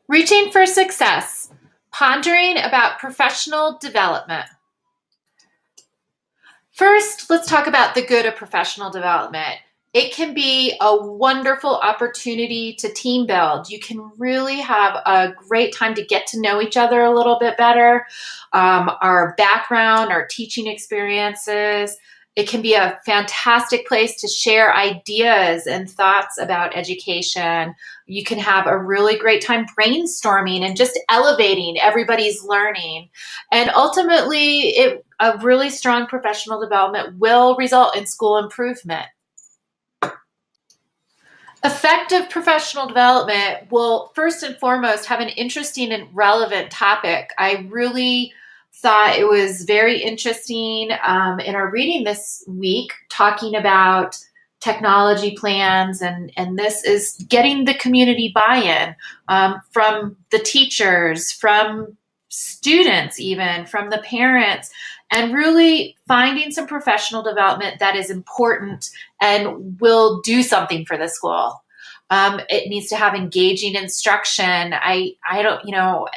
Reaching for success, pondering about professional development. First, let's talk about the good of professional development. It can be a wonderful opportunity to team build. You can really have a great time to get to know each other a little bit better. Our background, our teaching experiences. It can be a fantastic place to share ideas and thoughts about education. You can have a really great time brainstorming and just elevating everybody's learning. And ultimately, a really strong professional development will result in school improvement. Effective professional development will first and foremost have an interesting and relevant topic. I really thought it was very interesting in our reading this week, talking about technology plans, and this is getting the community buy-in from the teachers, from students, even from the parents, and really finding some professional development that is important and will do something for the school. It needs to have engaging instruction. I don't,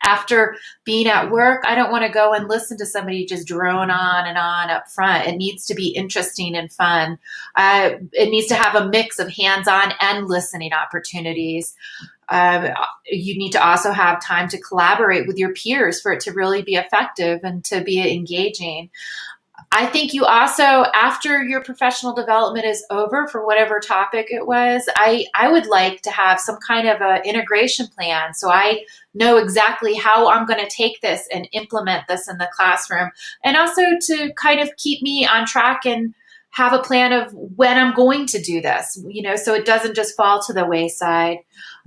after being at work, I don't want to go and listen to somebody just drone on and on up front. It needs to be interesting and fun. It needs to have a mix of hands-on and listening opportunities. You need to also have time to collaborate with your peers for it to really be effective and to be engaging. I think you also, after your professional development is over for whatever topic it was, I would like to have some kind of an integration plan so I know exactly how I'm going to take this and implement this in the classroom, and also to kind of keep me on track and have a plan of when I'm going to do this, so it doesn't just fall to the wayside.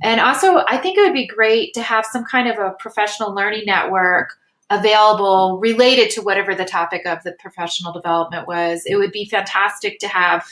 And also, I think it would be great to have some kind of a professional learning network available related to whatever the topic of the professional development was. It would be fantastic to have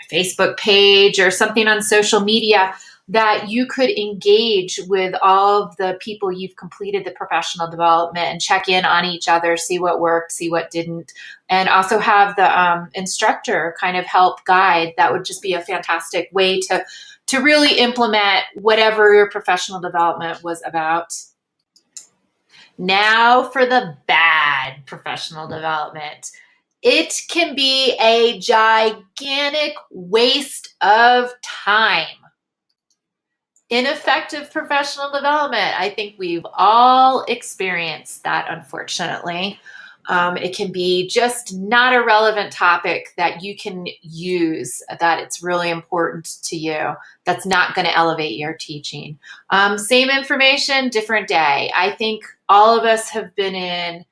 a Facebook page or something on social media that you could engage with all of the people you've completed the professional development and check in on each other, see what worked, see what didn't, and also have the instructor kind of help guide. That would just be a fantastic way to really implement whatever your professional development was about. Now for the bad professional development. It can be a gigantic waste of time. Ineffective professional development. I think we've all experienced that, unfortunately. It can be just not a relevant topic that you can use, that it's really important to you, that's not going to elevate your teaching. Same information, different day. I think all of us have been in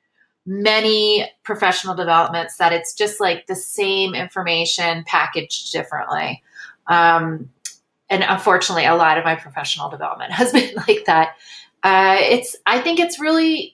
many professional developments that it's just like the same information packaged differently. And unfortunately, a lot of my professional development has been like that. I think it's really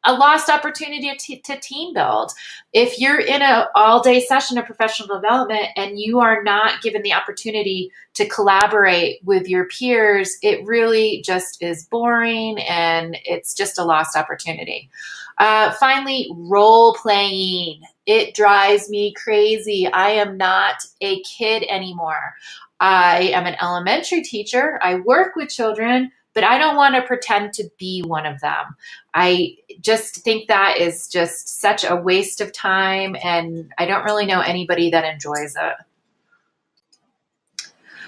a lost opportunity to team build. If you're in an all-day session of professional development and you are not given the opportunity to collaborate with your peers, it really just is boring and it's just a lost opportunity. Finally, role playing. It drives me crazy. I am not a kid anymore. I am an elementary teacher. I work with children, but I don't want to pretend to be one of them. I just think that is just such a waste of time, and I don't really know anybody that enjoys it.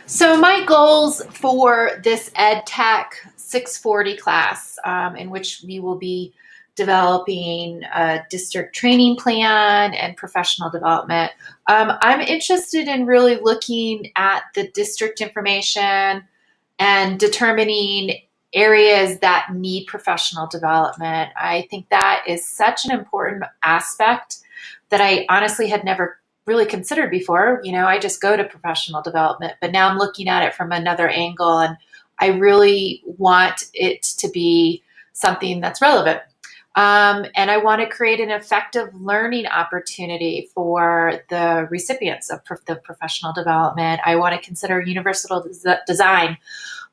So my goals for this EdTech 640 class, in which we will be developing a district training plan and professional development. I'm interested in really looking at the district information and determining areas that need professional development. I think that is such an important aspect that I honestly had never really considered before. I just go to professional development, but now I'm looking at it from another angle, and I really want it to be something that's relevant. And I want to create an effective learning opportunity for the recipients of the professional development. I want to consider universal design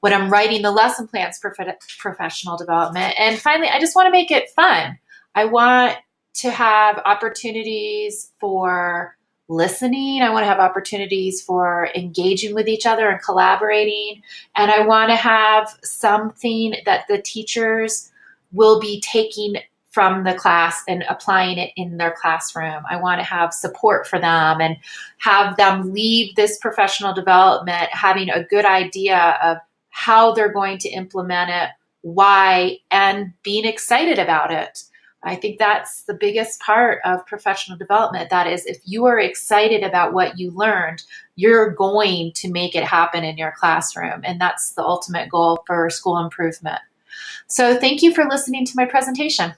when I'm writing the lesson plans for professional development. And finally, I just want to make it fun. I want to have opportunities for listening. I want to have opportunities for engaging with each other and collaborating. And I want to have something that the teachers will be taking from the class and applying it in their classroom. I want to have support for them and have them leave this professional development having a good idea of how they're going to implement it, why, and being excited about it. I think that's the biggest part of professional development. That is, if you are excited about what you learned, you're going to make it happen in your classroom. And that's the ultimate goal for school improvement. So thank you for listening to my presentation.